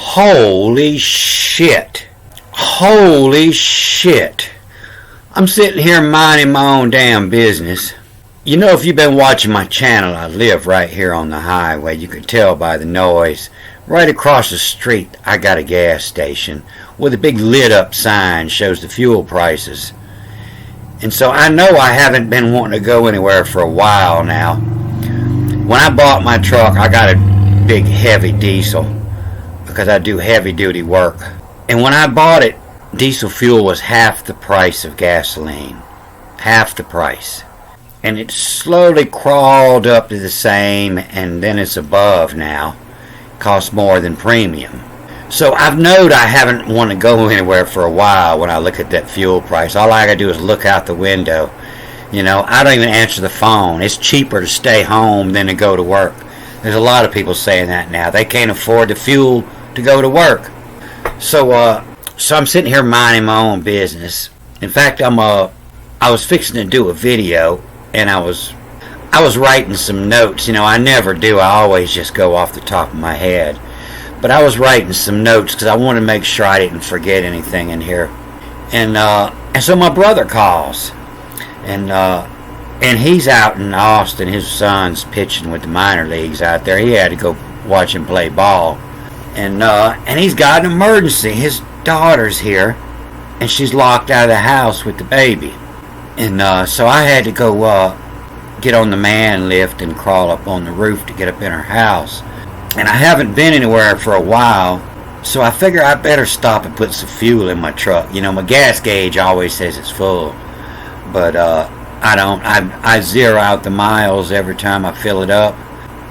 Holy shit. Holy shit. I'm sitting here minding my own damn business. You know, if you've been watching my channel, I live right here on the highway. You can tell by the noise. Right across the street, I got a gas station with a big lit up sign shows the fuel prices. And so I know I haven't been wanting to go anywhere for a while now. When I bought my truck, I got a big heavy diesel because I do heavy duty work. And when I bought it, diesel fuel was half the price of gasoline. Half the price. And it slowly crawled up to the same, and then it's above now. Costs more than premium. So I've known I haven't wanted to go anywhere for a while when I look at that fuel price. All I gotta do is look out the window. You know, I don't even answer the phone. It's cheaper to stay home than to go to work. There's a lot of people saying that now. They can't afford the fuel to go to work. So I'm sitting here minding my own business. In fact, I was fixing to do a video, and I was writing some notes. You know, I never do. I always just go off the top of my head. But I was writing some notes because I wanted to make sure I didn't forget anything in here. And so my brother calls, and he's out in Austin. His son's pitching with the minor leagues out there. He had to go watch him play ball, and he's got an emergency. His daughter's here, and she's locked out of the house with the baby, and so I had to go get on the man lift and crawl up on the roof to get up in her house. And I haven't been anywhere for a while, so I figure I better stop and put some fuel in my truck. You know, my gas gauge always says it's full, but I don't. I zero out the miles every time I fill it up,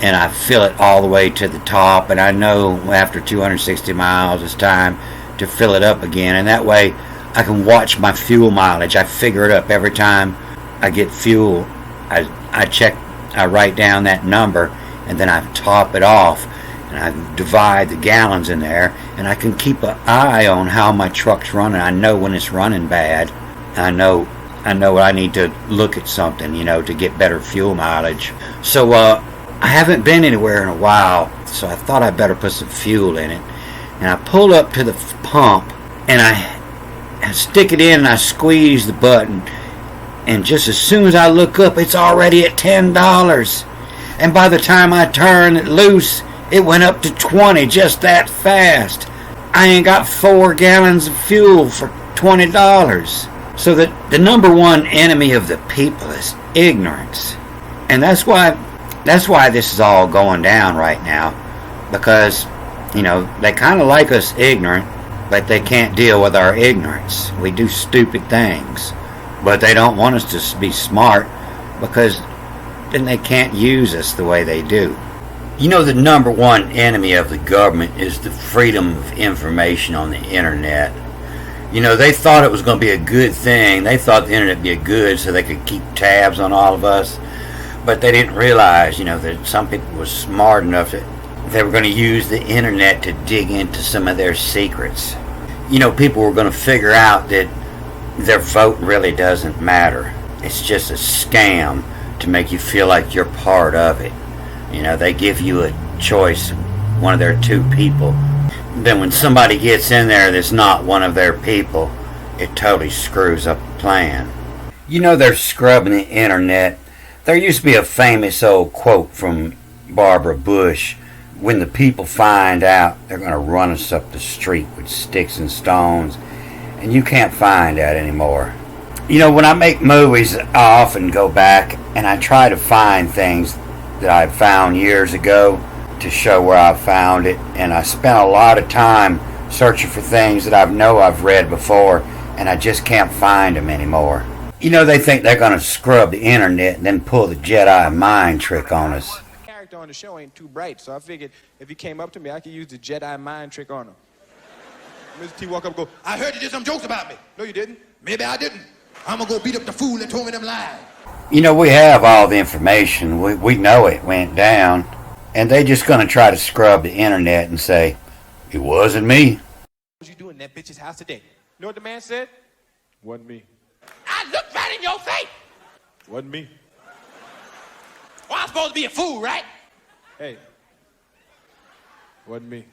and I fill it all the way to the top, and I know after 260 miles it's time to fill it up again, and that way I can watch my fuel mileage. I figure it up every time I get fuel. I write down that number, and then I top it off, and I divide the gallons in there, and I can keep an eye on how my truck's running. I know when it's running bad. I know I need to look at something, you know, to get better fuel mileage. So I haven't been anywhere in a while, so I thought I better put some fuel in it. And I pull up to the pump, and I stick it in, and I squeeze the button, and just as soon as I look up, it's already at $10. And by the time I turn it loose, it went up to 20 just that fast. I ain't got 4 gallons of fuel for $20. So that the number one enemy of the people is ignorance. And that's why this is all going down right now. Because, you know, they kind of like us ignorant, but they can't deal with our ignorance. We do stupid things. But they don't want us to be smart, because then they can't use us the way they do. You know, the number one enemy of the government is the freedom of information on the internet. You know, they thought it was going to be a good thing. They thought the internet would be a good so they could keep tabs on all of us. But they didn't realize, you know, that some people were smart enough that they were going to use the internet to dig into some of their secrets. You know, people were going to figure out that their vote really doesn't matter. It's just a scam to make you feel like you're part of it. You know, they give you a choice, one of their two people. Then when somebody gets in there that's not one of their people, it totally screws up the plan. You know, they're scrubbing the internet. There used to be a famous old quote from Barbara Bush: when the people find out, they're going to run us up the street with sticks and stones. And you can't find that anymore. You know, when I make movies, I often go back and I try to find things that I found years ago to show where I found it. And I spent a lot of time searching for things that I've read before, and I just can't find them anymore. You know, they think they're going to scrub the internet and then pull the Jedi mind trick on us. The character on the show ain't too bright, so I figured if he came up to me, I could use the Jedi mind trick on him. Mr. T walk up and go, "I heard you did some jokes about me." "No, you didn't." "Maybe I didn't. I'm gonna go beat up the fool that told me them lies." You know, we have all the information. We know it went down. And they just going to try to scrub the internet and say, "It wasn't me." "What you doing in that bitch's house today?" You know what the man said? "Wasn't me." "I looked right in your face." "Wasn't me." "Well, I'm supposed to be a fool, right?" "Hey, wasn't me."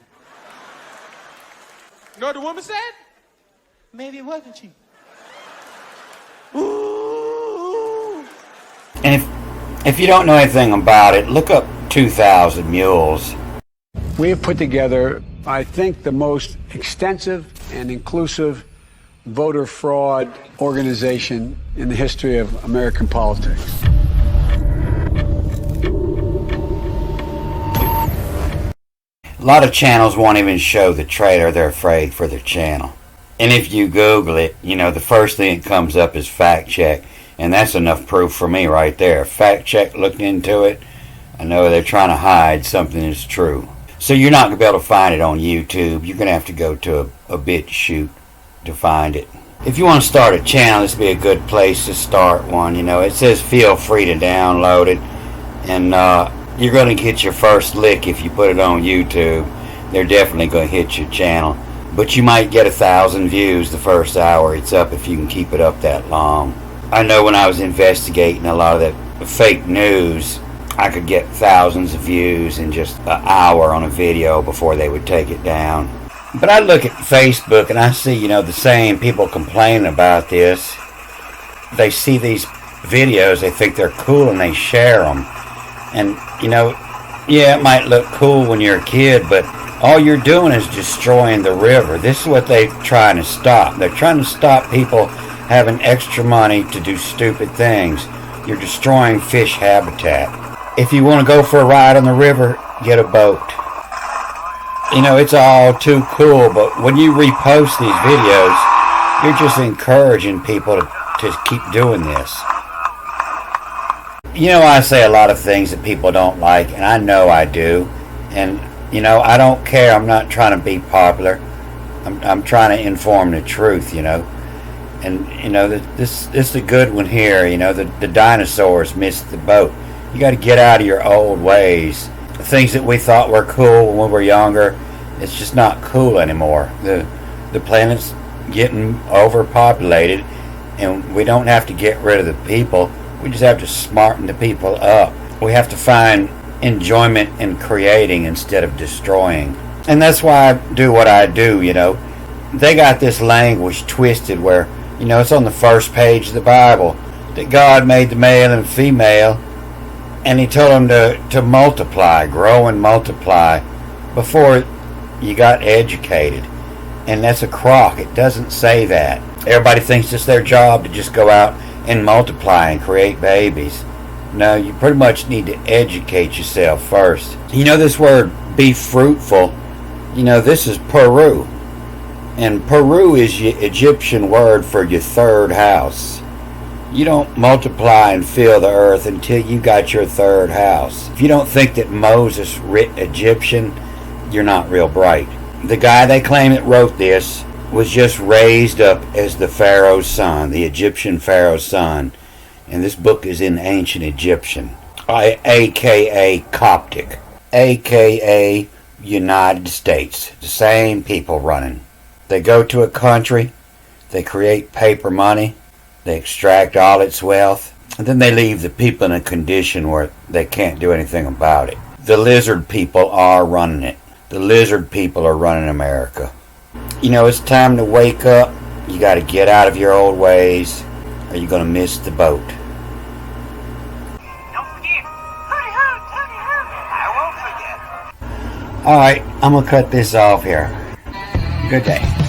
You know what the woman said? Maybe it wasn't cheap. Ooh. And if you don't know anything about it, look up 2,000 Mules. We have put together, I think, the most extensive and inclusive voter fraud organization in the history of American politics. A lot of channels won't even show the trailer. They're afraid for their channel. And if you Google it, you know, the first thing that comes up is fact check. And that's enough proof for me right there. Fact check, looked into it. I know they're trying to hide something that's true. So you're not going to be able to find it on YouTube. You're going to have to go to a BitChute to find it. If you want to start a channel, this would be a good place to start one. You know, it says feel free to download it. And you're going to get your first lick if you put it on YouTube. They're definitely going to hit your channel. But you might get 1,000 views the first hour it's up if you can keep it up that long. I know when I was investigating a lot of that fake news, I could get thousands of views in just an hour on a video before they would take it down. But I look at Facebook and I see, you know, the same people complaining about this. They see these videos, they think they're cool, and they share them. And, you know, yeah, it might look cool when you're a kid, but all you're doing is destroying the river. This is what they're trying to stop. They're trying to stop people having extra money to do stupid things. You're destroying fish habitat. If you want to go for a ride on the river, get a boat. You know, it's all too cool, but when you repost these videos, you're just encouraging people to keep doing this. You know, I say a lot of things that people don't like, and I know I do. And, you know, I don't care. I'm not trying to be popular. I'm trying to inform the truth, you know. And, you know, this is a good one here. You know, the dinosaurs missed the boat. You got to get out of your old ways. The things that we thought were cool when we were younger, it's just not cool anymore. The planet's getting overpopulated, and we don't have to get rid of the people. We just have to smarten the people up. We have to find enjoyment in creating instead of destroying. And that's why I do what I do, you know. They got this language twisted where, you know, it's on the first page of the Bible that God made the male and female, and he told them to multiply, grow and multiply before you got educated. And that's a crock. It doesn't say that. Everybody thinks it's their job to just go out and multiply and create babies. No, you pretty much need to educate yourself first. You know, this word, be fruitful, you know, this is Peru. And Peru is the Egyptian word for your third house. You don't multiply and fill the earth until you got your third house. If you don't think that Moses writ Egyptian, you're not real bright. The guy they claim that wrote this was just raised up as the Pharaoh's son, the Egyptian Pharaoh's son. And this book is in ancient Egyptian, a.k.a. Coptic, a.k.a. United States. The same people running. They go to a country, they create paper money, they extract all its wealth, and then they leave the people in a condition where they can't do anything about it. The lizard people are running it. The lizard people are running America. You know, it's time to wake up. You got to get out of your old ways, or you're going to miss the boat. Don't forget, hooty-hoo, tooty-hoo. I won't forget. All right, I'm going to cut this off here. Good day.